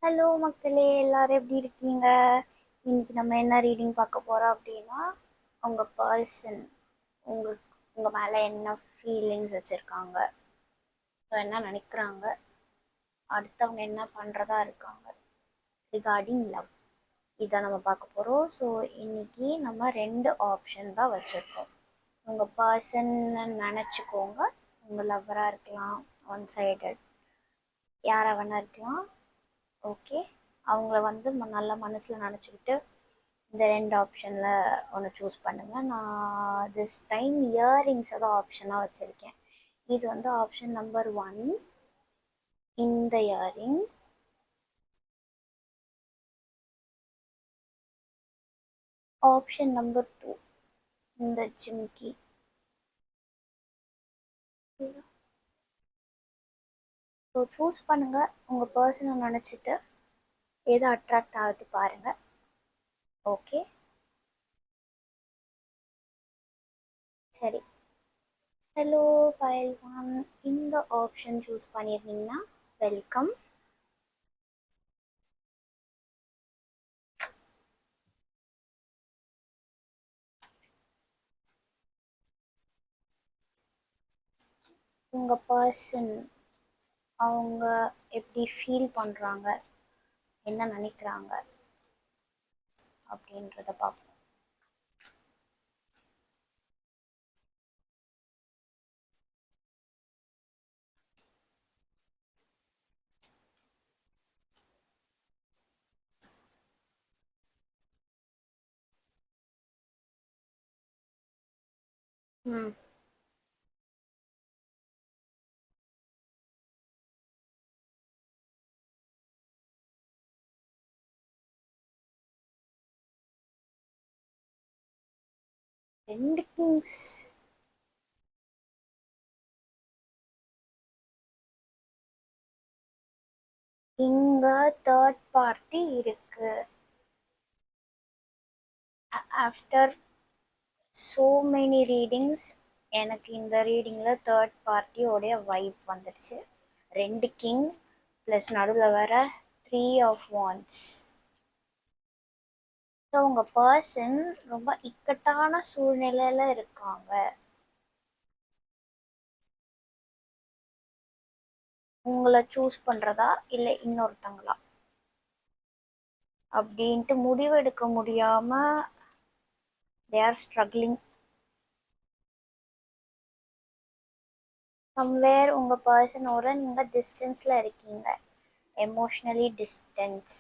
Hello மக்களே, எல்லாரும் எப்படி இருக்கீங்க? இன்னைக்கு நம்ம என்ன ரீடிங் பார்க்க போறோம் அப்படின்னா, உங்கள் பர்சன் உங்கள் மேலே என்ன ஃபீலிங்ஸ் வச்சுருக்காங்க, என்ன நினைக்கிறாங்க, அடுத்தவங்க என்ன பண்ணுறதா இருக்காங்க ரிகார்டிங் லவ். இதை நம்ம பார்க்க போகிறோம். ஸோ இன்னைக்கு நம்ம 2 ஆப்ஷன் தான் வச்சுருக்கோம். உங்கள் பர்சன் நினச்சிக்கோங்க. உங்கள் லவ்வராக இருக்கலாம், ஒன் சைடட் யாராக வேணா இருக்கலாம். ஓகே, அவங்கள வந்து நல்ல மனசில் நினச்சிக்கிட்டு இந்த 2 ஆப்ஷனில் ஒன்று சூஸ் பண்ணுங்கள். நான் திஸ் டைம் இயரிங்ஸை தான் ஆப்ஷனாக வச்சுருக்கேன். இது வந்து ஆப்ஷன் நம்பர் 1 இந்த இயரிங். ஆப்ஷன் நம்பர் 2 இந்த ஜிம்கி. ஸோ சூஸ் பண்ணுங்கள். உங்கள் பர்சனை நினச்சிட்டு எது அட்ராக்ட் ஆகுது பாருங்கள். ஓகே, சரி. ஹலோ பைல்வான், இந்த ஆப்ஷன் சூஸ் பண்ணியிருந்தீங்கன்னா வெல்கம். உங்கள் பர்சன் அவங்க எப்படி ஃபீல் பண்ணுறாங்க, என்ன நினைக்கிறாங்க அப்படின்றத பார்ப்போம். ம் 2 கிங்ஸ். இங்க தேர்ட் பார்ட்டி இருக்கு. ஆஃப்டர் so many readings எனக்கு இந்த ரீடிங்கில் தேர்ட் பார்ட்டியோடைய வைப் வந்துடுச்சு. 2 கிங் ப்ளஸ் நடுவில் வர 3 ஆஃப் வாண்ட்ஸ். ஸோ உங்கள் பர்சன் ரொம்ப இக்கட்டான சூழ்நிலையில் இருக்காங்க. உங்களை சூஸ் பண்ணுறதா இல்லை இன்னொருத்தங்களா அப்படின்ட்டு முடிவெடுக்க முடியாமல் they are struggling. சம்வேர் உங்கள் பர்சனோட நீங்கள் டிஸ்டன்ஸில் இருக்கீங்க, எமோஷ்னலி டிஸ்டன்ஸ்.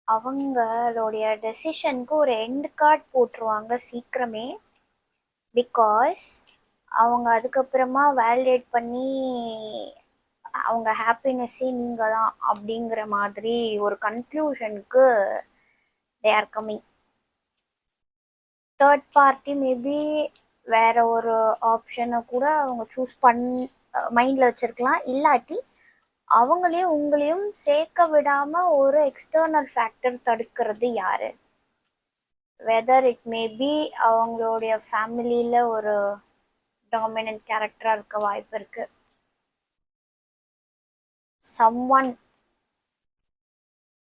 அவங்களுடைய டெசிஷனுக்கு ஒரு எண்ட் கார்டு போட்டுருவாங்க சீக்கிரமே. பிகாஸ் அவங்க அதுக்கப்புறமா வேலிடேட் பண்ணி அவங்க ஹாப்பினஸ்ஸே நீங்கள் தான் அப்படிங்கிற மாதிரி ஒரு கன்க்ளூஷனுக்கு they are coming. Third party maybe வேற ஒரு ஆப்ஷனை கூட அவங்க சூஸ் மைண்டில் வச்சுருக்கலாம். இல்லாட்டி அவங்களையும் உங்களையும் சேர்க்க விடாமல் ஒரு எக்ஸ்டர்னல் ஃபேக்டர் தடுக்கிறது யாரு? வெதர் இட் மேபி அவங்களுடைய ஃபேமிலியில் ஒரு டாமினன்ட் கேரக்டராக இருக்க வாய்ப்பு இருக்கு. சம்ஒன்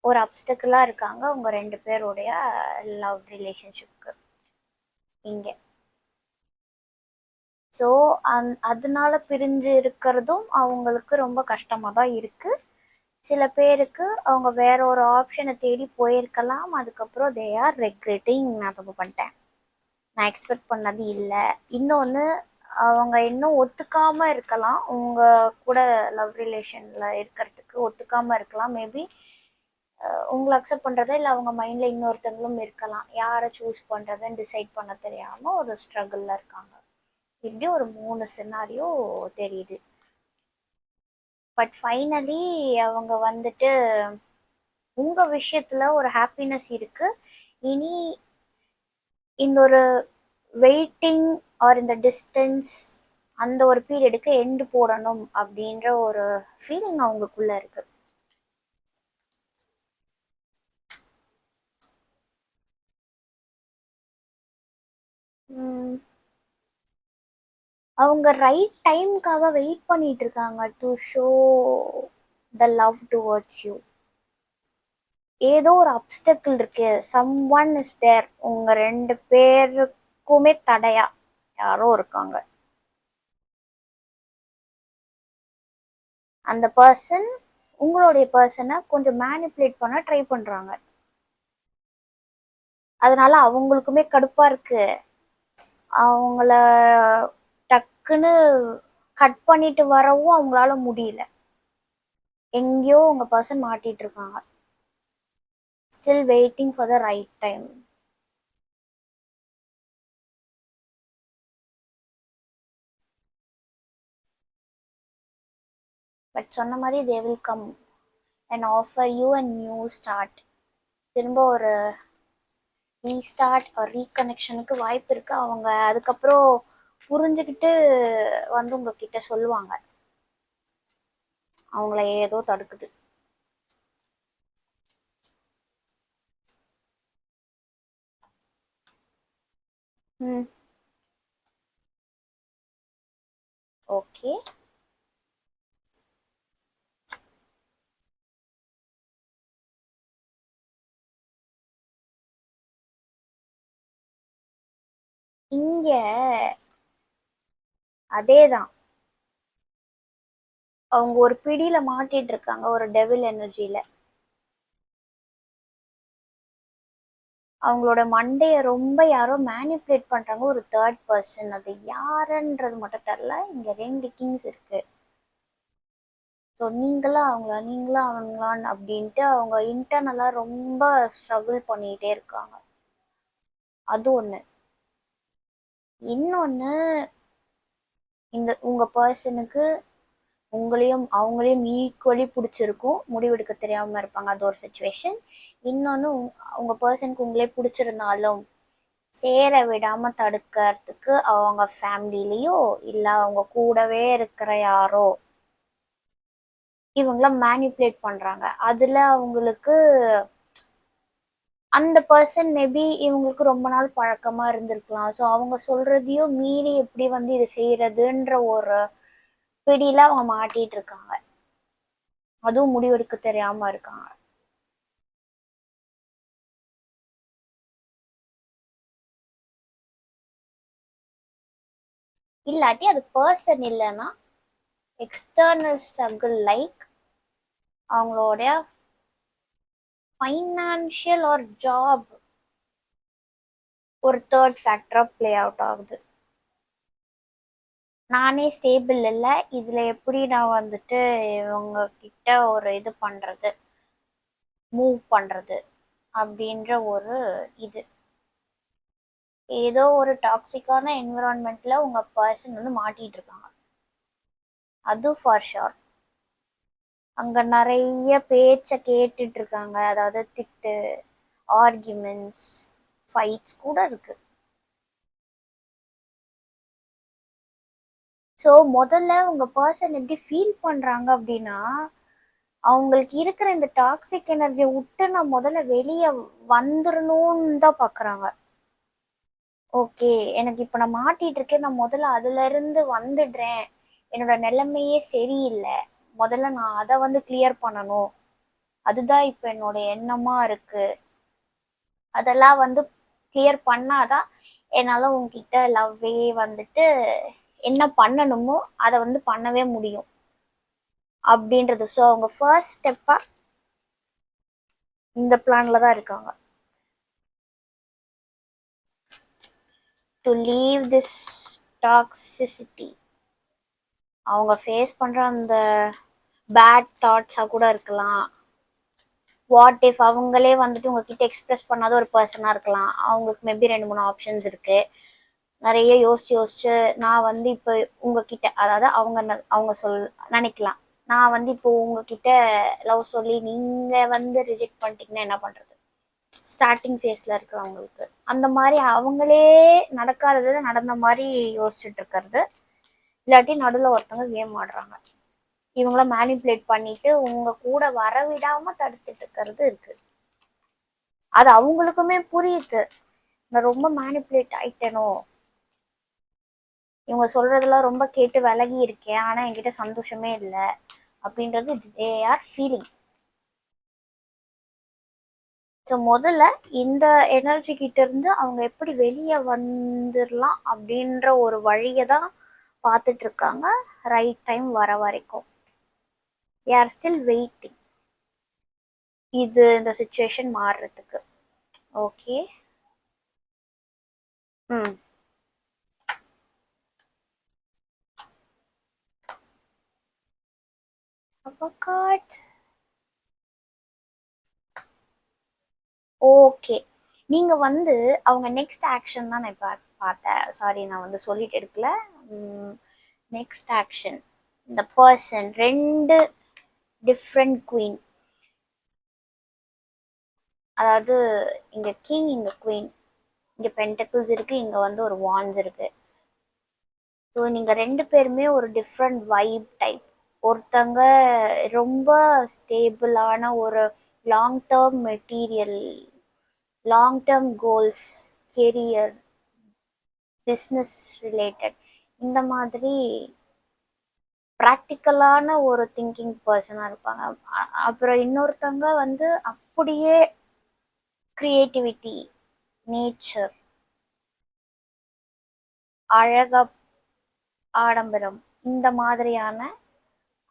ஒரு அப்டக்கிளாக இருக்காங்க உங்கள் 2 பேருடைய லவ் ரிலேஷன்ஷிப்க்கு இங்கே. ஸோ அதனால பிரிஞ்சு இருக்கிறதும் அவங்களுக்கு ரொம்ப கஷ்டமாக தான் இருக்குது. சில பேருக்கு அவங்க வேற ஒரு ஆப்ஷனை தேடி போயிருக்கலாம். அதுக்கப்புறம் தே ஆர் ரெக்ரெட்டிங், நான் தப்பு பண்ணிட்டேன், நான் எக்ஸ்பெக்ட் பண்ணது இல்லை. இன்னொன்று, அவங்க இன்னும் ஒத்துக்காமல் இருக்கலாம், உங்கள் கூட லவ் ரிலேஷனில் இருக்கிறதுக்கு ஒத்துக்காமல் இருக்கலாம். மேபி உங்களை அக்செப்ட் பண்ணுறதா இல்லை அவங்க மைண்டில் இன்னொருத்தங்களும் இருக்கலாம். யாரை சூஸ் பண்ணுறதுன்னு டிசைட் பண்ண தெரியாமல் ஒரு ஸ்ட்ரகிளில் இருக்காங்க. இப்படி ஒரு 3 சினாரியோ தெரியுது. பட் ஃபைனலி அவங்க வந்துட்டு உங்கள் விஷயத்தில் ஒரு ஹாப்பினஸ் இருக்குது. இனி இந்த ஒரு வெயிட்டிங் ஆர் இந்த டிஸ்டன்ஸ் அந்த ஒரு பீரியடுக்கு எண்டு போடணும் அப்படின்ற ஒரு ஃபீலிங் அவங்களுக்குள்ள இருக்கு. அவங்க ரைட் டைம்காக வெயிட் பண்ணிட்டு இருக்காங்க to show the love towards you. ஏதோ ஒரு அப்டக்கிள் இருக்கு, சம் ஒன் இஸ் தேர். உங்க 2 பேருக்குமே தடையா யாரோ இருக்காங்க. அந்த பர்சன் உங்களுடைய பர்சனை கொஞ்சம் மேனிப்புலேட் பண்ண ட்ரை பண்றாங்க. அதனால அவங்களுக்குமே கடுப்பா இருக்கு. அவங்கள டக்குன்னு கட் பண்ணிட்டு வரவும் அவங்களால முடியல. எங்கேயோ உங்க பர்சன் மாட்டிட்டு இருக்காங்க. Still waiting for the right time. But சொன்ன மாதிரி they will come and offer you a new start. திரும்ப ஒரு ரீஸ்டார்ட் ஒரு ரீகனெக்ஷனுக்கு வாய்ப்பு இருக்கு. அவங்க அதுக்கப்புறம் புரிஞ்சுக்கிட்டு வந்து உங்ககிட்ட சொல்லுவாங்க. அவங்கள ஏதோ தடுக்குது. ஓகே. இங்க அதேதான். அவங்க ஒரு பிடியில மாட்டிட்டு இருக்காங்க, ஒரு டெவில் எனர்ஜியில. அவங்களோட மண்டைய ரொம்ப யாரோ மேனிப்புலேட் பண்றாங்க, ஒரு தேர்ட் பர்சன். அது யாருன்றது மட்டும் தெரியல. இங்க 2 கிங்ஸ் இருக்கு. ஸோ நீங்களா அவங்களா நீங்களா அவங்களான்னு அப்படின்ட்டு அவங்க இன்டர்னலா ரொம்ப ஸ்ட்ரகிள் பண்ணிட்டே இருக்காங்க. அது ஒண்ணு. இன்னொன்னு, இந்த உங்க பர்சனுக்கு உங்களையும் அவங்களையும் ஈக்குவலி பிடிச்சிருக்கும், முடிவெடுக்க தெரியாம இருப்பாங்க, அது ஒரு சுச்சுவேஷன். இன்னொன்று, உங்க பர்சனுக்கு உங்களே பிடிச்சிருந்தாலும் சேர விடாம தடுக்கிறதுக்கு அவங்க ஃபேமிலிலேயோ இல்லை அவங்க கூடவே இருக்கிற யாரோ இவங்கள மேனிப்புலேட் பண்றாங்க. அதுல அவங்களுக்கு அந்த பர்சன் மேபி இவங்களுக்கு ரொம்ப நாள் பழக்கமா இருந்திருக்கலாம். ஸோ அவங்க சொல்றதையும் மீறி எப்படி வந்து இது செய்யறதுன்ற ஒரு பிடியில அவங்க மாட்டிட்டு இருக்காங்க. அதுவும் முடிவெடுக்க தெரியாம இருக்காங்க. இல்லாட்டி அது பர்சன் இல்லைன்னா எக்ஸ்டர்னல் ஸ்ட்ரகிள், லைக் அவங்களோட ஃபைனான்ஷியல் ஆர் ஜாப் ஒரு தேர்ட் ஃபேக்டரா பிளே அவுட் ஆகுது. நானே ஸ்டேபிள் இல்லை, இதுல எப்படி நான் வந்துட்டு இவங்க கிட்ட ஒரு இது பண்றது, மூவ் பண்றது அப்படின்ற ஒரு இது. ஏதோ ஒரு டாக்ஸிக்கான என்விரான்மெண்ட்ல உங்க பர்சன் வந்து மாட்டிட்டு இருக்காங்க, அது ஃபார் ஷோர். அங்க நிறைய பேச்ச கேட்டுட்டு இருக்காங்க, அதாவது திட்டு, ஆர்கியூமெண்ட்ஸ், ஃபைட்ஸ் கூட இருக்கு. ஸோ முதல்ல உங்க பர்சன் எப்படி ஃபீல் பண்றாங்க அப்படின்னா, அவங்களுக்கு இருக்கிற இந்த டாக்ஸிக் எனர்ஜியை விட்டு நான் முதல்ல வெளியே வந்துடணும்னு தான் பாக்குறாங்க. ஓகே, எனக்கு இப்போ நான் மாட்டிட்டு இருக்கேன், நான் முதல்ல அதுல இருந்து வந்துடுறேன், என்னோட நிலைமையே சரியில்லை, முதல்ல நான் அதை வந்து கிளியர் பண்ணணும், அதுதான் இப்போ என்னோட எண்ணமா இருக்கு. அதெல்லாம் வந்து கிளியர் பண்ணாதான் என்னால் உங்ககிட்ட லவ்வே வந்துட்டு என்ன பண்ணணுமோ அதை வந்து பண்ணவே முடியும் அப்படின்றது. ஸோ அவங்க ஃபர்ஸ்ட் ஸ்டெப்பா இந்த பிளான்ல தான் இருக்காங்க. To leave this toxicity. அவங்க ஃபேஸ் பண்ற அந்த பேட் தாட்ஸா கூட இருக்கலாம், வாட் இஃப் அவங்களே வந்துட்டு உங்ககிட்ட எக்ஸ்பிரஸ் பண்ணாத ஒரு பர்சனாக இருக்கலாம். அவங்களுக்கு மேபி 2 3 ஆப்ஷன்ஸ் இருக்குது. நிறைய யோசிச்சு யோசிச்சு நான் வந்து இப்போ உங்ககிட்ட, அதாவது அவங்க நினைக்கலாம், நான் வந்து இப்போ உங்ககிட்ட லவ் சொல்லி நீங்கள் வந்து ரிஜெக்ட் பண்ணிட்டீங்கன்னா என்ன பண்ணுறது. ஸ்டார்டிங் ஃபேஸில் இருக்கிறவங்களுக்கு அந்த மாதிரி அவங்களே நடக்காதது நடந்த மாதிரி யோசிச்சுட்டு இருக்கிறது. இல்லாட்டி நடுவில் ஒருத்தவங்க கேம் ஆடுறாங்க, இவங்கள மேனிப்புலேட் பண்ணிட்டு உங்க கூட வரவிடாம தடுத்துட்டு இருக்கிறது இருக்கு. அது அவங்களுக்குமே புரியுது, நான் ரொம்ப மேனிப்புலேட் ஆயிட்டேனோ, இவங்க சொல்றதெல்லாம் ரொம்ப கேட்டு விலகி இருக்கேன், ஆனா என்கிட்ட சந்தோஷமே இல்லை அப்படின்றது தே ஆர் ஃபீலிங். ஸோ முதல்ல இந்த எனர்ஜி கிட்ட இருந்து அவங்க எப்படி வெளியே வந்துடலாம் அப்படின்ற ஒரு வழியை தான் பார்த்துட்டு இருக்காங்க. ரைட் டைம் வர வரைக்கும் they are still waiting இந்த சுச்சுவேஷன் மாறுறதுக்கு. ஓகே. ம். ஓகே, நீங்க வந்து அவங்க நெக்ஸ்ட் ஆக்ஷன் தான் நான் இப்போ பார்த்தேன். சாரி, நான் வந்து சொல்லிட்டு எடுக்கல. நெக்ஸ்ட் ஆக்ஷன், இந்த பர்சன் 2 டிஃப்ரெண்ட் குவீன், அதாவது இங்க கிங், இங்க குவீன், இங்க பென்டக்கிள்ஸ் இருக்கு, இங்க வந்து ஒரு வான்ஸ் இருக்கு. ஸோ நீங்க 2 பேருமே ஒரு டிஃப்ரெண்ட் வைப் டைப். ஒருத்தங்க ரொம்ப ஸ்டேபிளான ஒரு long term material, long term goals, career, business related, இந்த மாதிரி ப்ராக்டிக்கலான ஒரு திங்கிங் பர்சனாக இருப்பாங்க. அப்புறம் இன்னொருத்தவங்க வந்து அப்படியே க்ரியேட்டிவிட்டி, நேச்சர், அழக, ஆடம்பரம், இந்த மாதிரியான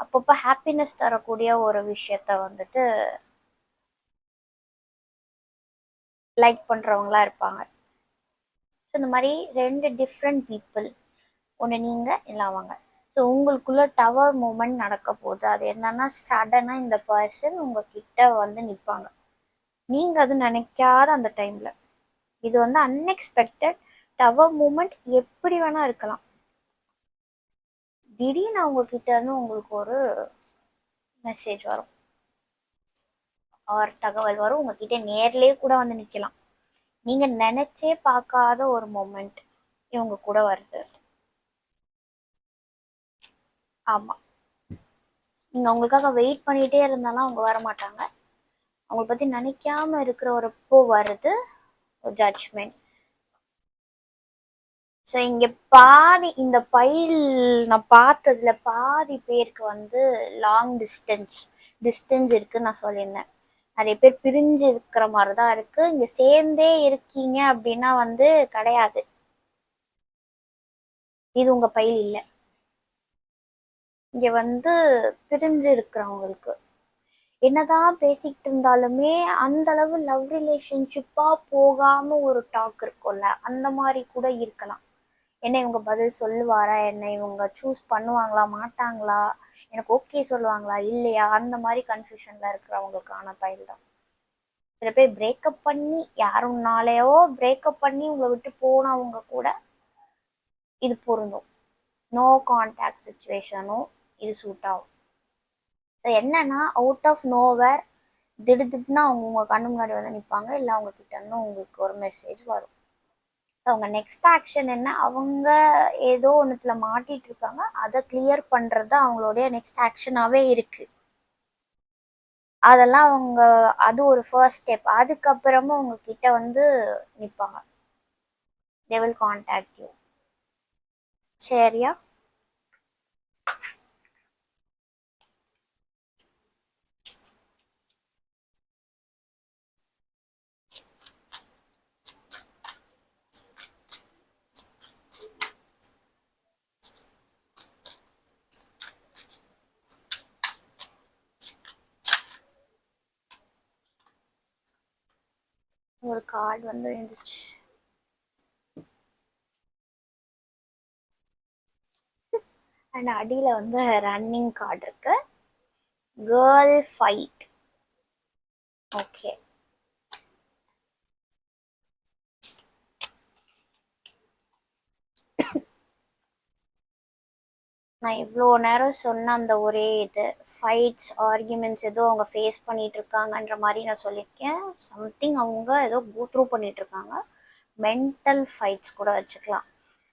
அப்பப்போ ஹாப்பினஸ் தரக்கூடிய ஒரு விஷயத்த வந்துட்டு லைக் பண்ணுறவங்களா இருப்பாங்க. ஸோ இந்த மாதிரி 2 டிஃப்ரெண்ட் பீப்புள், ஒன்று நீங்கள் இல்லை அவங்க. ஸோ உங்களுக்குள்ள டவர் மூமெண்ட் நடக்க போகுது. அது என்னன்னா, சடனாக இந்த பர்சன் உங்ககிட்ட வந்து நிற்பாங்க, நீங்கள் அது நினைக்காத அந்த டைமில். இது வந்து அன்எக்ஸ்பெக்டட் டவர் மூமெண்ட், எப்படி வேணால் இருக்கலாம். திடீர்னு அவங்கக்கிட்ட இருந்து உங்களுக்கு ஒரு மெசேஜ் வரும், ஒரு தகவல் வரும், உங்ககிட்ட நேர்லேயே கூட வந்து நிற்கலாம். நீங்கள் நினச்சே பார்க்காத ஒரு மூமெண்ட் இவங்க கூட வருது. ஆமாம், நீங்கள் அவங்களுக்காக வெயிட் பண்ணிகிட்டே இருந்தாலும் அவங்க வரமாட்டாங்க. அவங்கள பற்றி நினைக்காம இருக்கிற ஒரு பூ வருது, ஒரு ஜட்ஜ்மெண்ட். ஸோ இங்கே பாதி இந்த பைல் நான் பார்த்ததுல பாதி பேருக்கு வந்து லாங் டிஸ்டன்ஸ் இருக்குன்னு நான் சொல்லியிருந்தேன். நிறைய பேர் பிரிஞ்சு இருக்கிற மாதிரி தான் இருக்குது. இங்கே சேர்ந்தே இருக்கீங்க அப்படின்னா வந்து கிடையாது, இது உங்கள் பைல் இல்லை. இங்கே வந்து பிரிஞ்சு இருக்கிறவங்களுக்கு என்னதான் பேசிக்கிட்டு இருந்தாலுமே அந்த அளவு லவ் ரிலேஷன்ஷிப்பாக போகாமல் ஒரு டாக் இருக்கும்ல, அந்த மாதிரி கூட இருக்கலாம். என்ன இவங்க பதில் சொல்லுவாரா, என்ன இவங்க சூஸ் பண்ணுவாங்களா மாட்டாங்களா, எனக்கு ஓகே சொல்லுவாங்களா இல்லையா, அந்த மாதிரி கன்ஃபியூஷனில் இருக்கிறவங்களுக்கான பைல் தான். சில பேர் பிரேக்கப் பண்ணி, யாருனாலேயோ பிரேக்கப் பண்ணி உங்களை விட்டு போனவங்க கூட இது பொருந்தும். நோ கான்டாக்ட் சுச்சுவேஷனும் இது சூட் ஆகும். ஸோ என்னன்னா, அவுட் ஆஃப் நோவேர் திடுதிப்புனா அவங்க உங்கள் கண்ணு முன்னாடி வந்து நிற்பாங்க, இல்லை அவங்க கிட்ட இருந்து உங்களுக்கு ஒரு மெசேஜ் வரும். அவங்க நெக்ஸ்ட் ஆக்ஷன் என்ன, அவங்க ஏதோ ஒன்றுத்துல மாட்டிட்டு இருக்காங்க, அதை கிளியர் பண்ணுறது அவங்களுடைய நெக்ஸ்ட் ஆக்ஷனாகவே இருக்கு. அதெல்லாம் அவங்க, அது ஒரு ஃபர்ஸ்ட் ஸ்டெப். அதுக்கப்புறமா உங்ககிட்ட வந்து நிற்பாங்க, they will contact you. சரியா? ஒரு கார்டு வந்து இருந்துச்சு, அண்ட் அடியில் வந்து ரன்னிங் கார்டு இருக்கு, கேர்ள் ஃபைட். ஓகே. நான் இவ்வளோ நேரம் சொன்ன அந்த ஒரே இது ஃபைட்ஸ் ஆர்கியூமெண்ட்ஸ் ஏதோ அவங்க ஃபேஸ் பண்ணிட்டு இருக்காங்கன்ற மாதிரி நான் சொல்லியிருக்கேன். சம்திங் அவங்க ஏதோ கோ த்ரூ பண்ணிட்டு இருக்காங்க. மென்டல் ஃபைட்ஸ் கூட வச்சுக்கலாம்.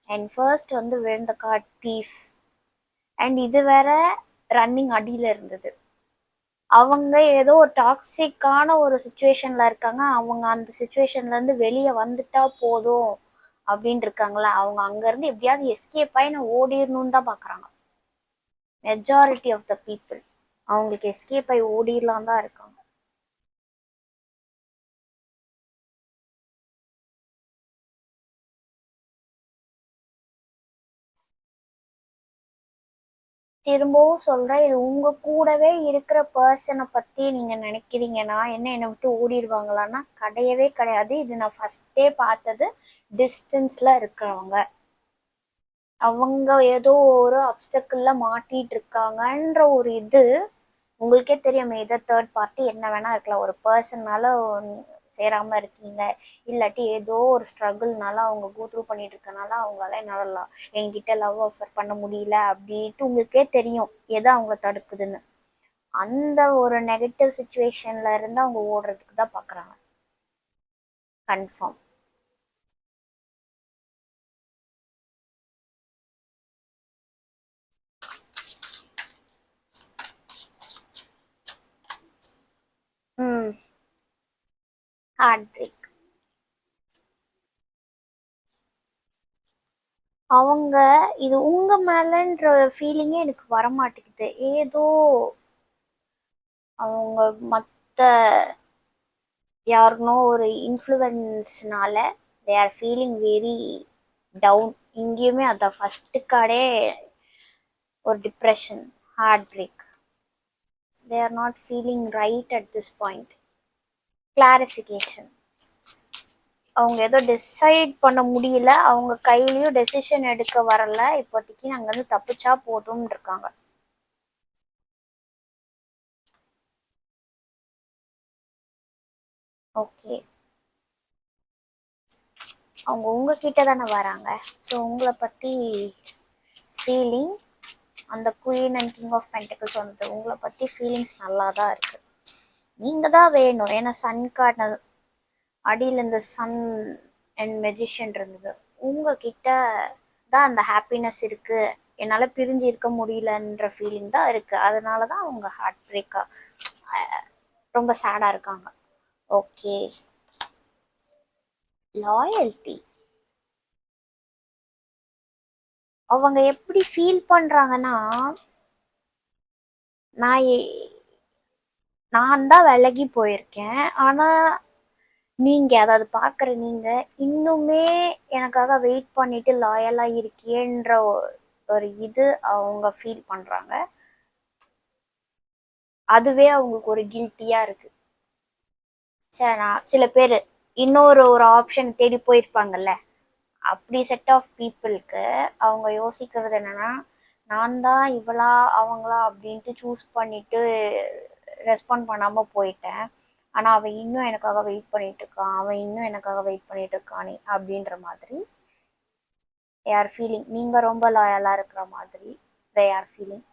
அண்ட் ஃபர்ஸ்ட் வந்து விழுந்த கார்ட் தீஃப். அண்ட் இது வேற ரன்னிங் அடியில் இருந்தது. அவங்க ஏதோ ஒரு டாக்ஸிக்கான ஒரு சுச்சுவேஷன்ல இருக்காங்க. அவங்க அந்த சுச்சுவேஷன்ல இருந்து வெளியே வந்துட்டா போதும் அப்படின்னு இருக்காங்களா. அவங்க அங்கேருந்து எப்படியாவது எஸ்கேப் ஆகி நான் ஓடிடணும்னு தான் பார்க்குறாங்க. மெஜாரிட்டி ஆஃப் த பீப்புள் அவங்களுக்கு எஸ்கேப் ஆகி ஓடிடலாம் தான் இருக்காங்க. திரும்பவும் சொல்கிறேன், இது உங்கள் கூடவே இருக்கிற பர்சனை பற்றி நீங்கள் நினைக்கிறீங்கன்னா என்னை விட்டு ஓடிடுவாங்களான்னா கிடையவே கிடையாது. இது நான் ஃபஸ்ட்டே பார்த்தது. டிஸ்டன்ஸில் இருக்கிறவங்க அவங்க ஏதோ ஒரு அப்டக்கிளில் மாட்டிகிட்டு இருக்காங்கன்ற ஒரு இது உங்களுக்கே தெரியும். இதை தேர்ட் பார்ட்டி என்ன வேணால் இருக்கலாம். ஒரு பர்சன்னால சேராமல் இருக்கீங்க, இல்லாட்டி ஏதோ ஒரு ஸ்ட்ரகிள்னால அவங்க கோ த்ரூ பண்ணிட்டு இருக்கனால அவங்களால என்னால் என்கிட்ட லவ் ஆஃபர் பண்ண முடியல அப்படின்ட்டு உங்களுக்கே தெரியும் எதை அவங்க தடுக்குதுன்னு. அந்த ஒரு நெகட்டிவ் சுச்சுவேஷன்ல இருந்து அவங்க ஓடுறதுக்கு தான் பார்க்குறாங்க. கன்ஃபார்ம். ம். Heart break. அவங்க இது உங்க மேலன்ற ஃபீலிங்கே எனக்கு வரமாட்டேங்குது. ஏதோ அவங்க மற்ற யாருனோ ஒரு இன்ஃப்ளூயன்ஸ்னால they are feeling very down. இங்கேயுமே அதான் ஃபஸ்ட்டு கார்டே ஒரு depression, heart break. They are not feeling right at this point. Clarification. அவங்க ஏதோ டிசைட் பண்ண முடியல, அவங்க கையிலையும் டெசிஷன் எடுக்க வரல. இப்போதைக்கு அங்கேருந்து தப்பிச்சா போதும்னு இருக்காங்க. ஓகே. அவங்க உங்ககிட்ட தானே வராங்க. ஸோ உங்களை பற்றி ஃபீலிங் அந்த queen and king of pentacles வந்தது உங்களை பற்றி ஃபீலிங்ஸ் நல்லா தான் இருக்குது. நீங்கள் தான் வேணும். ஏன்னா சன் கார்டு அடியில் இந்த சன் அண்ட் மெஜிஷியன் இருந்தது. உங்ககிட்ட தான் அந்த ஹாப்பினஸ் இருக்குது. என்னால் பிரிஞ்சு இருக்க முடியலன்ற ஃபீலிங் தான் இருக்குது. அதனால தான் அவங்க ஹார்ட் பிரேக்காக ரொம்ப சேடாக இருக்காங்க. ஓகே. லாயல்ட்டி. அவங்க எப்படி ஃபீல் பண்ணுறாங்கன்னா, நான் நான் தான் விலகி போயிருக்கேன், ஆனால் நீங்கள் அதாவது பார்க்குற நீங்கள் இன்னுமே எனக்காக வெயிட் பண்ணிட்டு லாயலாக இருக்கியன்ற ஒரு இது அவங்க ஃபீல் பண்ணுறாங்க. அதுவே அவங்களுக்கு ஒரு கில்ட்டியாக இருக்குது. சரி, நான் சில பேர் இன்னொரு ஒரு ஆப்ஷன் தேடி போயிருப்பாங்கல்ல, அப்படி செட் ஆஃப் பீப்புளுக்கு அவங்க யோசிக்கிறது என்னென்னா, நான் தான் இவளா அவங்களா அப்படின்ட்டு சூஸ் பண்ணிவிட்டு ரெஸ்பாண்ட் பண்ணாமல் போயிட்டேன். ஆனால் அவன் இன்னும் எனக்காக வெயிட் பண்ணிட்டு இருக்கான், அவன் இன்னும் எனக்காக வெயிட் பண்ணிட்டு இருக்கானே அப்படின்ற மாதிரி தே ஆர் ஃபீலிங். நீங்கள் ரொம்ப லாயலாக இருக்கிற மாதிரி தே ஆர் ஃபீலிங்.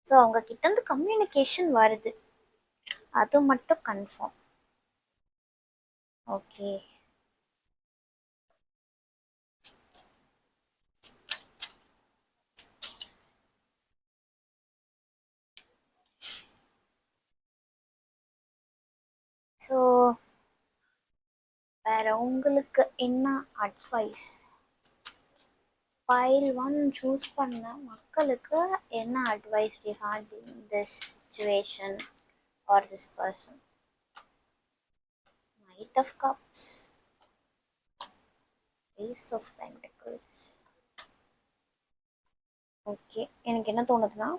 ஸோ அவங்க கிட்டேருந்து கம்யூனிகேஷன் வருது, அது மட்டும் கன்ஃபார்ம். ஓகே. ஸோ வேறு உங்களுக்கு என்ன அட்வைஸ்? பைல் 1 சூஸ் பண்ண மக்களுக்கு என்ன advice regarding this situation or this person? Knight of cups, ace of pentacles. Okay. எனக்கு என்ன தோணுதுன்னா,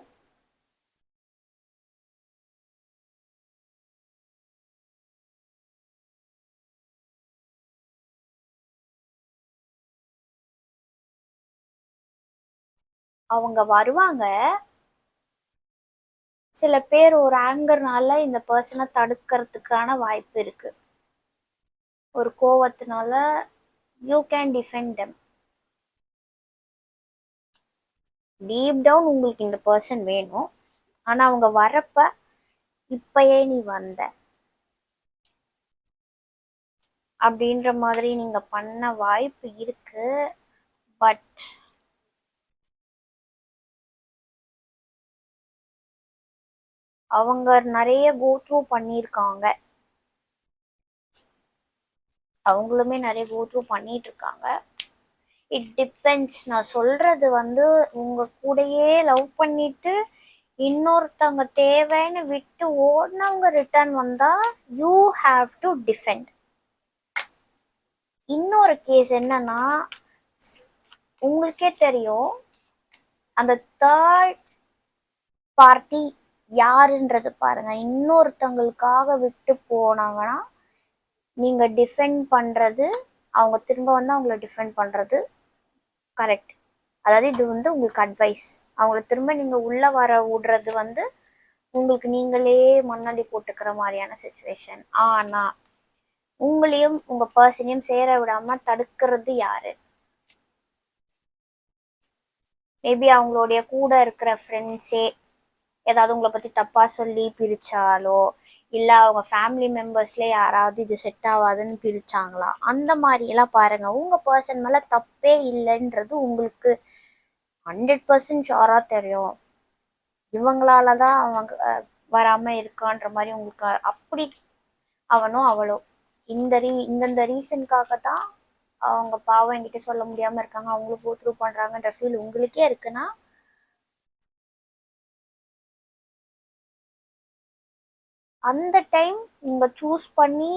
அவங்க வருவாங்க, சில பேர் ஒரு ஆங்கர்னால இந்த பர்சனை தடுக்கிறதுக்கான வாய்ப்பு இருக்கு. ஒரு கோவத்தினால you can defend them. Deep down உங்களுக்கு இந்த பர்சன் வேணும், ஆனா அவங்க வரப்ப இப்பயே நீ வந்த அப்படின்ற மாதிரி நீங்க பண்ண வாய்ப்பு இருக்கு. பட் அவங்க நிறைய கோ த்ரூ பண்ணியிருக்காங்க, அவங்களுமே நிறைய கோ த்ரூ பண்ணிட்டு இருக்காங்க. It depends. நான் சொல்றது வந்து உங்க கூடயே லவ் பண்ணிட்டு இன்னொருத்தவங்க தேவைன்னு விட்டு ஓடினவங்க ரிட்டர்ன் வந்தா யூ ஹாவ் டு டிஃபெண்ட். இன்னொரு கேஸ் என்னன்னா, உங்களுக்கே தெரியும் அந்த தேர்ட் பார்ட்டி யாருன்றது பாருங்க. இன்னொருத்தவங்களுக்காக விட்டு போனாங்கன்னா நீங்க டிஃபெண்ட் பண்றது, அவங்க திரும்ப வந்து அவங்கள டிஃபெண்ட் பண்றது கரெக்ட். அதாவது இது வந்து உங்களுக்கு அட்வைஸ். அவங்கள திரும்ப நீங்க உள்ள வர விடுறது வந்து உங்களுக்கு நீங்களே மண்ணடி போட்டுக்கிற மாதிரியான சுச்சுவேஷன். ஆனா உங்களையும் உங்க பர்சனையும் சேர விடாம தடுக்கிறது யாரு? மேபி அவங்களுடைய கூட இருக்கிற ஃப்ரெண்ட்ஸே ஏதாவது உங்களை பத்தி தப்பா சொல்லி பிரிச்சாலோ, இல்ல அவங்க ஃபேமிலி மெம்பர்ஸ்ல யாராவது இது செட் ஆகாதுன்னு பிரிச்சாங்களா, அந்த மாதிரி எல்லாம் பாருங்க. உங்க பர்சன் மேல தப்பே இல்லைன்றது உங்களுக்கு 100% ஷோரா தெரியும். இவங்களாலதான் அவங்க வராம இருக்கான்ற மாதிரி உங்களுக்கு அப்படி அவனோ அவளோ இந்தந்த ரீசனுக்காக தான் அவங்க பாவம் என்கிட்ட சொல்ல முடியாம இருக்காங்க, அவங்களும் கோ த்ரூ பண்றாங்கன்ற ஃபீல் உங்களுக்கே இருக்குன்னா அந்த டைம் நீங்க சூஸ் பண்ணி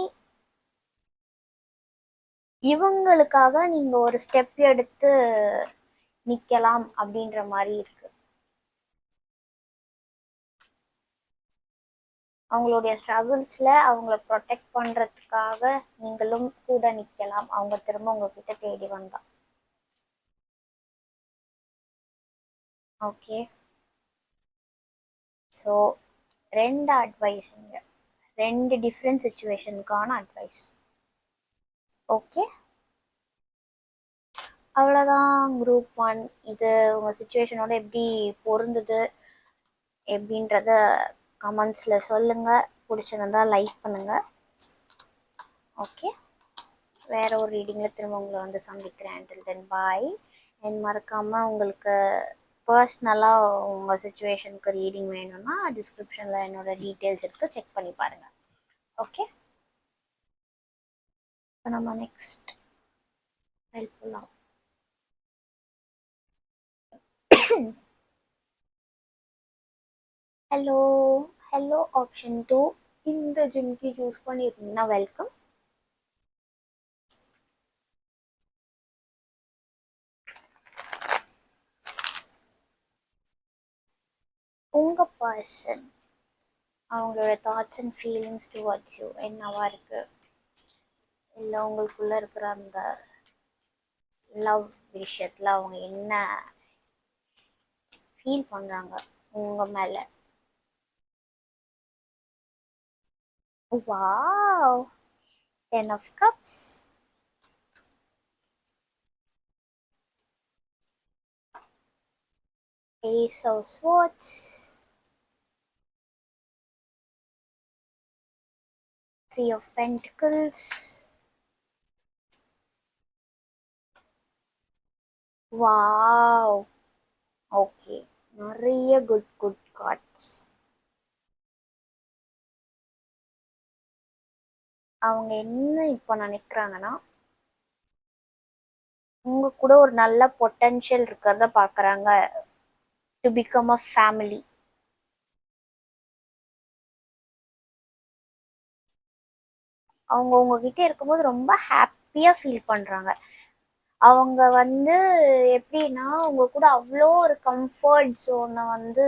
இவங்களுக்காக நீங்க ஒரு ஸ்டெப் எடுத்து நிக்கலாம் அப்படின்ற மாதிரி இருக்கு. அவங்களுடைய ஸ்ட்ரகிள்ஸ்ல அவங்கள ப்ரொடெக்ட் பண்றதுக்காக நீங்களும் கூட நிக்கலாம், அவங்க திரும்ப உங்ககிட்ட தேடி வந்தா. ஓகே, ஸோ 2 அட்வைஸுங்க, 2 டிஃப்ரெண்ட் சுச்சுவேஷனுக்கான அட்வைஸ். ஓகே, அவ்வளோதான் குரூப் 1. இது உங்கள் சுச்சுவேஷனோட எப்படி பொருந்துது எப்படின்றத கமெண்ட்ஸில் சொல்லுங்கள். பிடிச்சிருந்தா லைக் பண்ணுங்கள். ஓகே, வேறு ஒரு ரீடிங்கில் திரும்ப உங்களை வந்து சந்திக்கிறேன். Until then bye. அண்ட் மறக்காமல் உங்களுக்கு பர்சனலாக உங்கள் சுச்சுவேஷனுக்கு ரீடிங் வேணும்னா டிஸ்கிரிப்ஷனில் என்னோடய டீட்டெயில்ஸ் இருக்குது, செக் பண்ணி பாருங்கள். ஓகே, இப்போ நம்ம நெக்ஸ்ட் ஹெல்ப்ஃபுல்லாக ஹலோ ஹலோ ஆப்ஷன் 2 இந்த ஜிம்கி சூஸ் பண்ணியிருந்தீங்கன்னா வெல்கம். உங்கள் பர்சன் அவங்களோட thoughts and feelings towards you என்னவா இருக்கு, இல்லை உங்களுக்குள்ள இருக்கிற அந்த லவ் விஷயத்தில் அவங்க என்ன ஃபீல் பண்ணுறாங்க உங்கள் மேலே. Wow, 10 of cups, ace of swords, 3 of pentacles, wow. Okay, நிறைய குட் கார்ட்ஸ். அவங்க என்ன இப்போ நினைக்கிறாங்கன்னா உங்க கூட ஒரு நல்ல பொட்டன்ஷியல் இருக்கிறத பார்க்குறாங்க, டு பிகம் அ ஃபேமிலி. அவங்க உங்ககிட்ட இருக்கும்போது ரொம்ப ஹாப்பியாக ஃபீல் பண்ணுறாங்க. அவங்க வந்து எப்படின்னா உங்க கூட அவ்வளோ ஒரு கம்ஃபர்ட் ஜோனை வந்து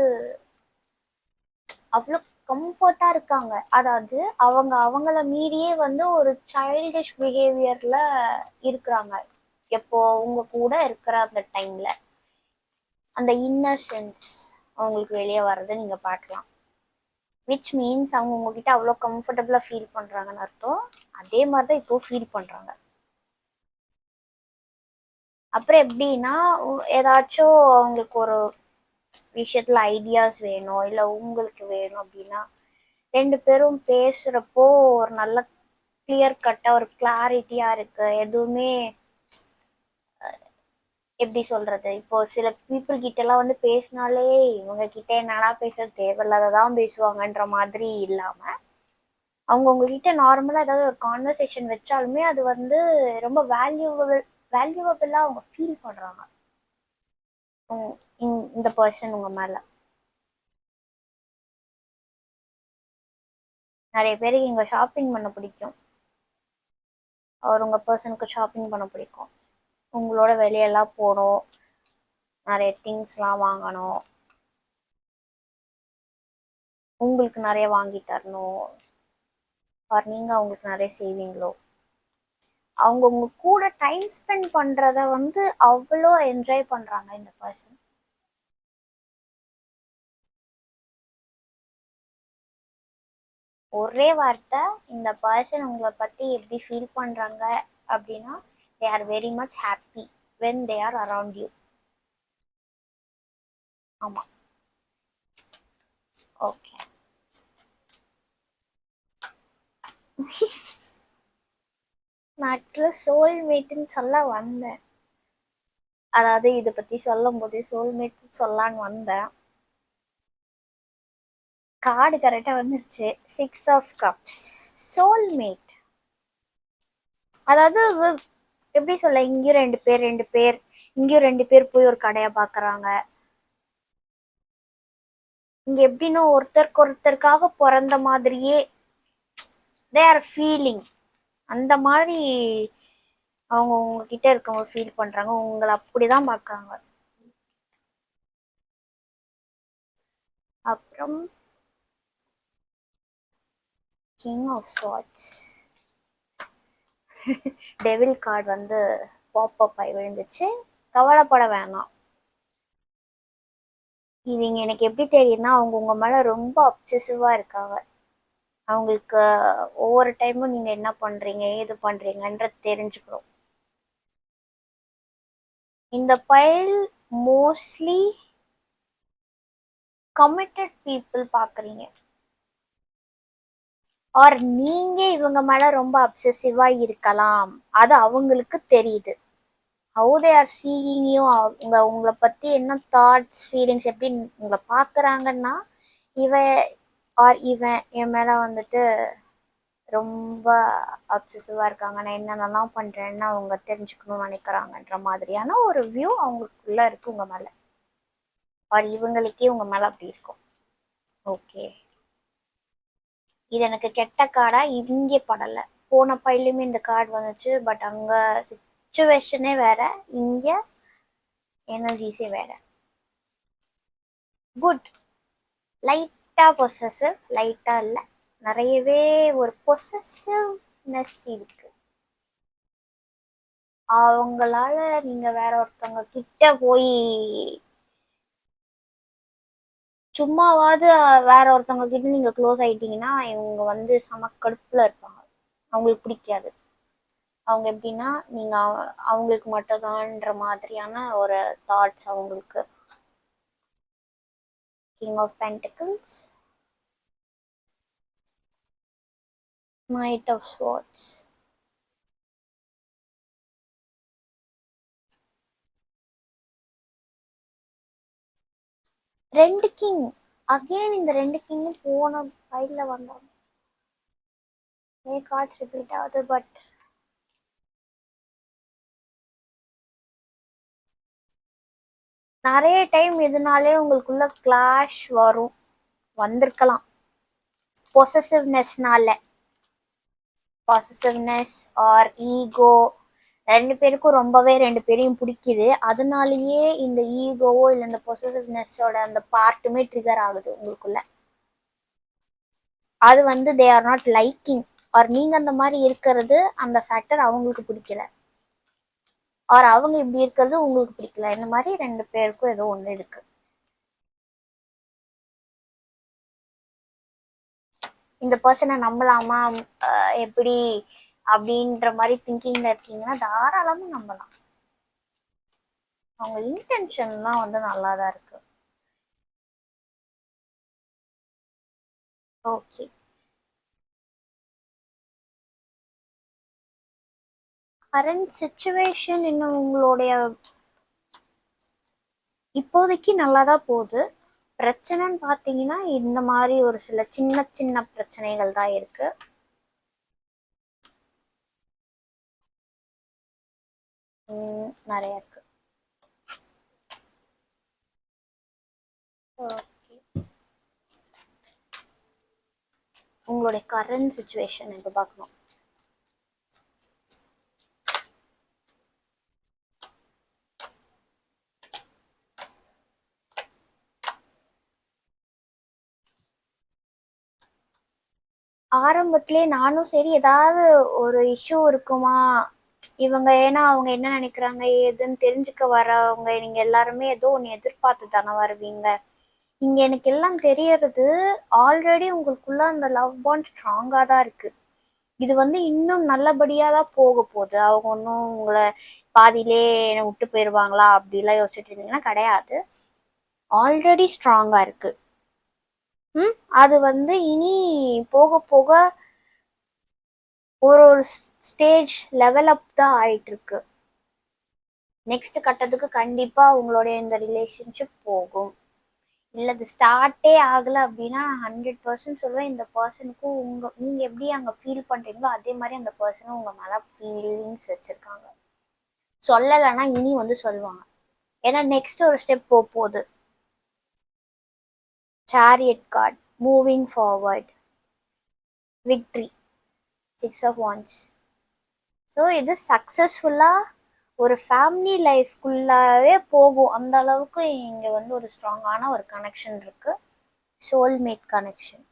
அவ்வளோ கம்ஃபர்ட்டாக இருக்காங்க. அதாவது அவங்க அவங்கள மீறியே வந்து ஒரு சைல்டிஷ் பிஹேவியரில் இருக்கிறாங்க. எப்போ உங்க கூட இருக்கிற அந்த டைமில் அந்த இன்னசென்ஸ் அவங்களுக்கு வெளியே வர்றதை நீங்கள் பார்க்கலாம். விச் மீன்ஸ் அவங்க உங்ககிட்ட அவ்வளோ கம்ஃபர்டபுளாக ஃபீல் பண்ணுறாங்கன்னு அர்த்தம். அதே மாதிரி தான் இப்போ ஃபீல் பண்ணுறாங்க. அப்புறம் எப்படின்னா ஏதாச்சும் அவங்களுக்கு ஒரு விஷயத்தில் ஐடியாஸ் வேணும் இல்லை உங்களுக்கு வேணும் அப்படின்னா 2 பேரும் பேசுகிறப்போ ஒரு நல்ல கிளியர் கட்டாக ஒரு கிளாரிட்டியாக இருக்குது. எதுவுமே எப்படி சொல்கிறது, இப்போ சில பீப்புள் கிட்டலாம் வந்து பேசினாலே இவங்க கிட்ட என்னடா பேசுறது, தேவையில்லாததான் பேசுவாங்கன்ற மாதிரி இல்லாமல் அவங்க உங்ககிட்ட நார்மலாக ஏதாவது ஒரு கான்வர்சேஷன் வச்சாலுமே அது வந்து ரொம்ப வேல்யூவபிளாக அவங்க ஃபீல் பண்ணுறாங்க இந்த பர்சன் உங்கள் மேலே. நிறைய பேருக்கு இங்கே ஷாப்பிங் பண்ண பிடிக்கும், அவர் உங்கள் பர்சனுக்கு ஷாப்பிங் பண்ண பிடிக்கும். உங்களோட வெளியெல்லாம் போகணும், நிறைய திங்ஸ்லாம் வாங்கணும், உங்களுக்கு நிறைய வாங்கி தரணும், ஆர் நீங்கள் அவங்களுக்கு நிறைய செய்வீங்களோ. அவங்க உங்க கூட டைம் ஸ்பெண்ட் பண்ணுறத வந்து அவ்வளோ என்ஜாய் பண்ணுறாங்க இந்த பர்சன். ஒரே வார்த்தை, இந்த பர்சன் உங்களை பற்றி எப்படி ஃபீல் பண்ணுறாங்க அப்படின்னா they are very much happy when they are around you. ஆமாம், ஓகே. நான் ஆக்சுவலாக சோல்மேட்டுன்னு சொல்ல வந்தேன், அதாவது இதை பற்றி சொல்லும் போதே சோல்மேட் சொல்லான்னு வந்தேன். கார்டு கரெக்டாக வந்துருச்சு, 6 ஆஃப் கப்ஸ். சோல்மேட் அதாவது எப்படி சொல்ல, இங்கேயும் 2 பேர் இங்கேயும் 2 பேர் போய் ஒரு கடையை பார்க்குறாங்க. இங்கே எப்படின்னா ஒருத்தருக்கு ஒருத்தருக்காக பிறந்த மாதிரியே தே ஆர் ஃபீலிங், அந்த மாதிரி அவங்க உங்ககிட்ட இருக்கவங்க ஃபீல் பண்ணுறாங்க, உங்களை அப்படி தான் பார்க்குறாங்க. அப்புறம் king of swords, devil card வந்து பாப்அப் ஆகி விழுந்துச்சு. கவலைப்பட வேணாம். இது இங்கே எனக்கு எப்படி தெரியுதுன்னா அவங்க உங்கள் மேலே ரொம்ப அப்சசிவாக இருக்காங்க. அவங்களுக்கு ஒவ்வொரு டைமும் நீங்கள் என்ன பண்ணுறீங்க ஏது பண்ணுறீங்கன்றது தெரிஞ்சுக்கணும். இந்த பைல் மோஸ்ட்லி கமிட்டட் பீப்புள் பார்க்குறீங்க, ஆர் நீங்கள் இவங்க மேலே ரொம்ப அப்சசிவாக இருக்கலாம், அது அவங்களுக்கு தெரியுது. How they are seeing you, உங்களை பற்றி என்ன தாட்ஸ் ஃபீலிங்ஸ் எப்படி உங்களை பார்க்குறாங்கன்னா இவன் என் மேலே வந்துட்டு ரொம்ப அப்சசிவாக இருக்காங்க, நான் என்னென்னலாம் பண்ணுறேன்னு அவங்க தெரிஞ்சுக்கணும்னு நினைக்கிறாங்கன்ற மாதிரியான ஒரு வியூ அவங்களுக்குள்ளே இருக்குது உங்கள் மேலே, ஆர் இவங்களுக்கே உங்கள் மேலே அப்படி இருக்கும். ஓகே, இது எனக்கு கெட்ட கார்டாக இங்கே படலை. போன பையிலுமே இந்த கார்டு வந்துச்சு, பட் அங்கே சிச்சுவேஷனே வேற, இங்கே எனர்ஜிஸே வேற. குட், லைட்டாக பொசசிவ், லைட்டாக இல்லை நிறையவே ஒரு பொசசிவ்னஸ் இருக்கு. அவங்களால நீங்க வேற ஒருத்தவங்க கிட்ட போய் சும்மாவாவது வேற ஒருத்தவங்க கிட்ட நீங்க க்ளோஸ் ஆயிட்டீங்கன்னா இவங்க வந்து செம கடுப்புல இருப்பாங்க, அவங்களுக்கு பிடிக்காது. அவங்க எப்படின்னா நீங்க அவங்களுக்கு மட்டும்தான்ற மாதிரியான ஒரு தாட்ஸ் அவங்களுக்கு. King of pentacles, knight of swords, ரெண்டு கிங். அகெயின் இந்த 2 கிங்கும் போன பைல வந்தாங்க, கார்ட்ஸ் ரிப்பீட் ஆகுது. பட் நிறைய டைம் இதனாலே உங்களுக்குள்ள கிளாஷ் வந்திருக்கலாம். பொசசிவ்னஸ் ஆர் ஈகோ, 2 பேருக்கும் ரொம்பவே 2 பேரையும் பிடிக்குது, அதனாலயே இந்த ஈகோவோ இல்லை இந்த பொசசிவ்னஸோட அந்த பார்ட்டுமே ட்ரிகர் ஆகுது உங்களுக்குள்ள. அது வந்து they are not liking, or நீங்க அந்த மாதிரி இருக்கிறது அந்த ஃபேக்டர் அவங்களுக்கு பிடிக்கல, ஆர் அவங்க இப்படி இருக்கிறது உங்களுக்கு பிடிக்கல. இந்த மாதிரி 2 பேருக்கும் ஏதோ ஒன்று இருக்கு. இந்த பர்சனை நம்பலாமா, எப்படி அப்படின்ற மாதிரி திங்கிங்ல இருக்கீங்கன்னா தாராளமாக நம்பலாம். அவங்க இன்டென்ஷன்லாம் வந்து நல்லா தான் இருக்கு. ஓகே, கரண்ட் சுச்சுவேஷன் இன்னும் உங்களுடைய இப்போதைக்கு நல்லா தான் போகுது. பிரச்சனைன்னு பார்த்தீங்கன்னா இந்த மாதிரி ஒரு சில சின்ன சின்ன பிரச்சனைகள் தான் இருக்கு. நிறைய இருக்கு. உங்களுடைய கரண்ட் சுச்சுவேஷன் இப்போ பார்க்கணும். ஆரம்பத்திலே நானும் சரி ஏதாவது ஒரு இஷ்யூ இருக்குமா இவங்க, ஏன்னா அவங்க என்ன நினைக்கிறாங்க ஏதுன்னு தெரிஞ்சுக்க வரவங்க நீங்க எல்லாருமே ஏதோ ஒன்று எதிர்பார்த்து தானே வருவீங்க. இங்க எனக்கு எல்லாம் தெரியறது ஆல்ரெடி உங்களுக்குள்ள அந்த லவ் பாண்ட் ஸ்ட்ராங்கா தான் இருக்கு. இது வந்து இன்னும் நல்லபடியா தான் போக போகுது. அவங்க ஒன்றும் உங்களை பாதியிலே என்னை விட்டு போயிடுவாங்களா அப்படிலாம் யோசிச்சுட்டு இருந்தீங்கன்னா கிடையாது. ஆல்ரெடி ஸ்ட்ராங்கா இருக்கு. அது வந்து இனி போக போக ஒரு ஒரு ஸ்டேஜ் லெவல் அப் தான் ஆயிட்டு இருக்கு. நெக்ஸ்ட் கட்டத்துக்கு கண்டிப்பா உங்களுடைய இந்த ரிலேஷன்ஷிப் போகும். இல்லை அது ஸ்டார்ட்டே ஆகலை அப்படின்னா நான் 100% சொல்லுவேன், இந்த பர்சனுக்கும் நீங்கள் எப்படி அங்கே ஃபீல் பண்ணுறீங்களோ அதே மாதிரி அந்த பர்சனும் உங்கள் மேலே ஃபீலிங்ஸ் வச்சுருக்காங்க. சொல்லலைன்னா இனி வந்து சொல்லுவாங்க. ஏன்னா நெக்ஸ்ட் ஒரு ஸ்டெப் போகுது. Chariot card, moving forward, victory, 6 of Wands. So இது சக்ஸஸ்ஃபுல்லாக ஒரு ஃபேமிலி லைஃப்குள்ளாவே போகும். அந்த அளவுக்கு இங்கே வந்து ஒரு ஸ்ட்ராங்கான ஒரு கனெக்ஷன் இருக்கு, சோல்மேட் கனெக்ஷன்.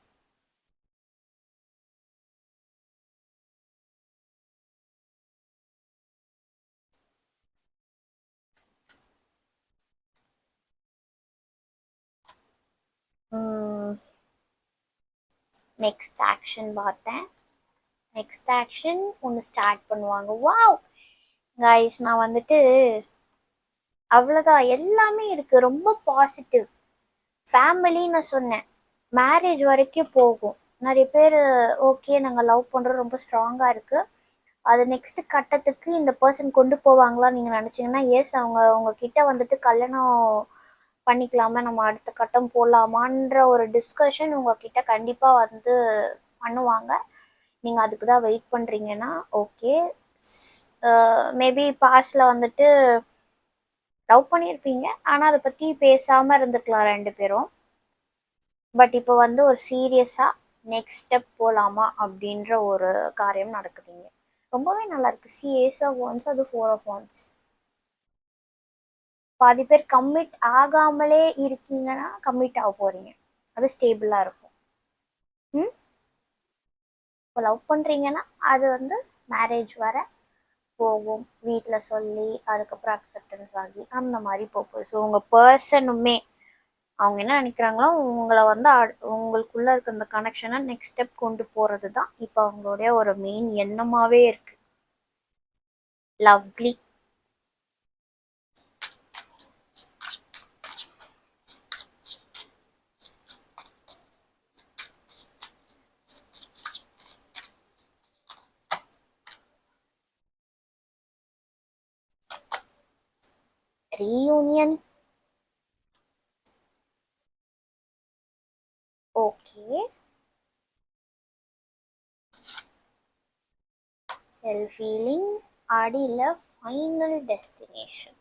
நெக்ஸ்ட் ஆக்ஷன் பார்த்தேன். நெக்ஸ்ட் ஆக்ஷன் ஒன்று ஸ்டார்ட் பண்ணுவாங்க. வாவ் கைஸ், நான் வந்துட்டு அவ்வளோதான், எல்லாமே இருக்கு, ரொம்ப பாசிட்டிவ். ஃபேமிலின்னு நான் சொன்னேன், மேரேஜ் வரைக்கும் போகும். நிறைய பேர் ஓகே நாங்கள் லவ் பண்ணுறோம் ரொம்ப ஸ்ட்ராங்காக இருக்குது, அது நெக்ஸ்ட் கட்டத்துக்கு இந்த பர்சன் கொண்டு போவாங்களான்னு நீங்கள் நினச்சிங்கன்னா எஸ், அவங்க உங்ககிட்ட வந்துட்டு கல்யாணம் பண்ணிக்கலாமா, நம்ம அடுத்த கட்டம் போடலாமான்ற ஒரு டிஸ்கஷன் உங்ககிட்ட கண்டிப்பாக வந்து பண்ணுவாங்க. நீங்கள் அதுக்கு தான் வெயிட் பண்ணுறீங்கன்னா ஓகே. மேபி பாஸ்டில் வந்துட்டு லவ் பண்ணியிருப்பீங்க, ஆனால் அதை பற்றி பேசாமல் இருந்துக்கலாம் ரெண்டு பேரும். பட் இப்போ வந்து ஒரு சீரியஸாக நெக்ஸ்ட் ஸ்டெப் போகலாமா அப்படின்ற ஒரு காரியம் நடக்குதுங்க. ரொம்பவே நல்லா இருக்கு. Ace of Wands, அது 4 of Wands. பாதி பேர் கம்மிட் ஆகாமலே இருக்கீங்கன்னா கம்மிட் ஆக போறீங்க, அது ஸ்டேபிளா இருக்கும். இப்போ லவ் பண்றீங்கன்னா அது வந்து மேரேஜ் வர போகும், வீட்டில் சொல்லி அதுக்கப்புறம் அக்செப்டன்ஸ் ஆகி அந்த மாதிரி போகும். ஸோ உங்கள் பர்சனுமே அவங்க என்ன நினைக்கிறாங்களோ உங்களை வந்து உங்களுக்குள்ள இருக்க அந்த கனெக்ஷனை நெக்ஸ்ட் ஸ்டெப் கொண்டு போறது தான் இப்போ அவங்களுடைய ஒரு மெயின் எண்ணமாவே இருக்கு. Lovely. Reunion. Okay. Self healing, அடியில் ஃபைனல் டெஸ்டினேஷன்.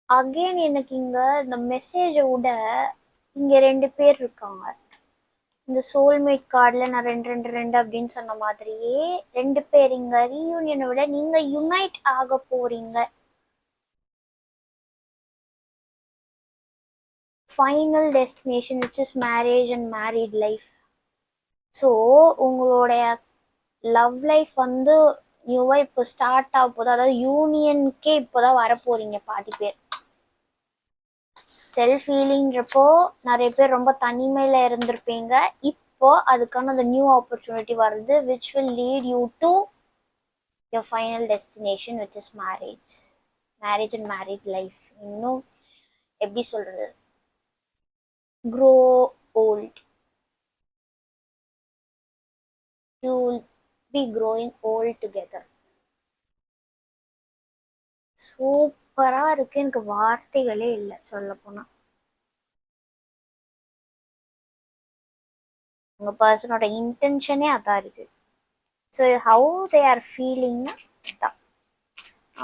அகெயின் எனக்கு இங்க இந்த மெசேஜை விட இங்க ரெண்டு பேர் இருக்காங்க. இந்த சோல்மேட் கார்டில் நான் ரெண்டு ரெண்டு ரெண்டு அப்படின்னு சொன்ன மாதிரியே ரெண்டு பேர் இங்க ரீயூனியனை விட நீங்க யுனைட் ஆக போறீங்க. Final destination which is marriage and married life. So உங்களுடைய லவ் லைஃப் வந்து நியூவாக இப்போ ஸ்டார்ட் ஆக போகுது, அதாவது யூனியனுக்கே இப்போதான் வரப்போறீங்க பாதி பேர். செல்ஃப் ஹீலிங்கிறப்போ நிறைய பேர் ரொம்ப தனிமையில் இருந்திருப்பீங்க. இப்போ அதுக்கான அந்த நியூ ஆப்பர்ச்சுனிட்டி வருது, which will lead you to your final destination, which is marriage and married life. இன்னும் எப்படி சொல்கிறது, grow old, you will be growing old together. சூப்பராக இருக்குது, எனக்கு வார்த்தைகளே இல்லை சொல்லப்போனால். உங்கள் பர்சனோட இன்டென்ஷனே அதான் இருக்குது. ஸோ ஹவு தே ஆர் ஃபீலிங்னா தான்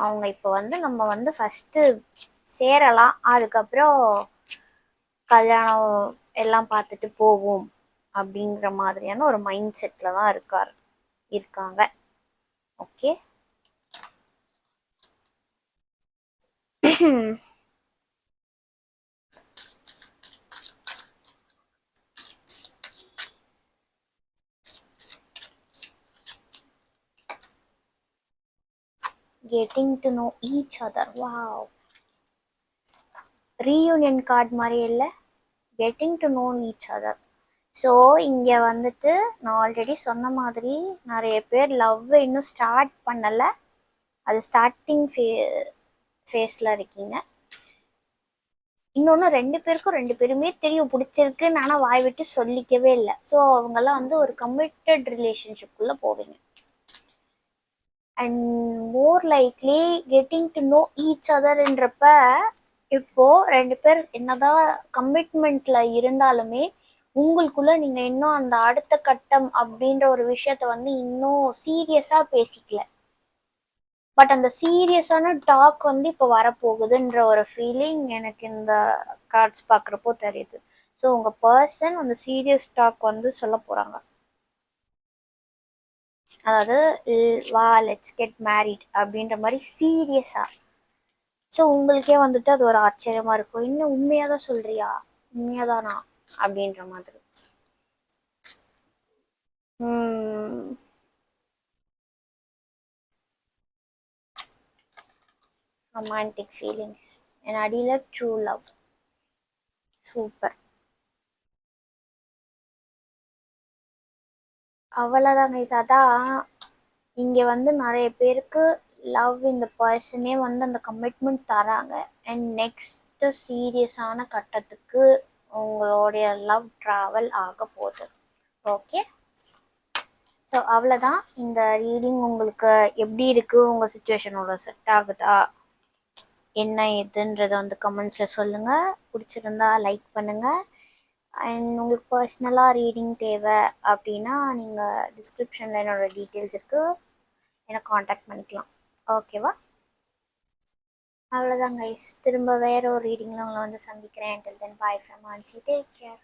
அவங்க இப்போ வந்து நம்ம வந்து ஃபஸ்ட்டு சேரலாம், அதுக்கப்புறம் கல்யாணம் எல்லாம் பார்த்துட்டு போவோம் அப்படிங்கிற மாதிரியான ஒரு மைண்ட் செட்டில் தான் இருக்காங்க. Okay. getting to know each other. wow, reunion card மாதிரி இல்லை, getting to know each other. So இங்கே வந்துட்டு நான் ஆல்ரெடி சொன்ன மாதிரி நிறைய பேர் லவ் இன்னும் ஸ்டார்ட் பண்ணலை, அது ஸ்டார்டிங் ஃபேஸில் இருக்கீங்க. இன்னொன்று, ரெண்டு பேருமே தெரியும் பிடிச்சிருக்குன்னு, ஆனால் வாய் விட்டு சொல்லிக்கவே இல்லை. ஸோ அவங்கெல்லாம் வந்து ஒரு கமிட்டட் ரிலேஷன்ஷிப்புக்குள்ளே போவீங்க. And more likely getting to know each அதர்ன்றப்ப இப்போ ரெண்டு பேர் என்னதான் கமிட்மெண்ட்ல இருந்தாலுமே உங்களுக்குள்ள நீங்க இன்னும் அந்த அடுத்த கட்டம் அப்படின்ற ஒரு விஷயத்த வந்து இன்னும் சீரியஸா பேசிக்கல. பட் அந்த சீரியஸான டாக் வந்து இப்போ வரப்போகுதுன்ற ஒரு ஃபீலிங் எனக்கு இந்த கார்ட்ஸ் பார்க்குறப்போ தெரியுது. ஸோ உங்கள் பர்சன் அந்த சீரியஸ் டாக் வந்து சொல்ல போகிறாங்க. அதாவது வா லெட்ஸ் கெட் மேரிட் அப்படின்ற மாதிரி சீரியஸாக. ஸோ உங்களுக்கே வந்துட்டு அது ஒரு ஆச்சரியமாக இருக்கும், இன்னும் உண்மையாக தான் சொல்கிறியா, உண்மையாக தானா அப்படின்ற மாதிரி. ரொமான்டிக் ஃபீலிங்ஸ் என் அடியில் ட்ரூ லவ். சூப்பர். அவ்வளோதான் கைஸ். அதான் இங்கே வந்து நிறைய பேருக்கு லவ் இந்த பர்சனே வந்து அந்த கமிட்மெண்ட் தராங்க. அண்ட் நெக்ஸ்ட்டு சீரியஸான கட்டத்துக்கு உங்களுடைய லவ் ட்ராவல் ஆக போகுது. ஓகே. ஸோ அவ்வளோதான் இந்த ரீடிங். உங்களுக்கு எப்படி இருக்குது, உங்கள் சுச்சுவேஷனோட செட் ஆகுதா என்ன எதுன்றதை வந்து கமெண்ட்ஸில் சொல்லுங்கள். பிடிச்சிருந்தா லைக் பண்ணுங்கள். அண்ட் உங்களுக்கு பர்சனலாக ரீடிங் தேவை அப்படின்னா நீங்கள் டிஸ்கிரிப்ஷனில் என்னோடய டீட்டெயில்ஸ் இருக்குது, என்னை காண்டாக்ட் பண்ணிக்கலாம். ஓகேவா? அவ்வளோதான் கைஸ். திரும்ப வேறு ஒரு ரீடிங்கில் உங்களை வந்து சந்திக்கிறேன். until then bye from Ansi. Take care.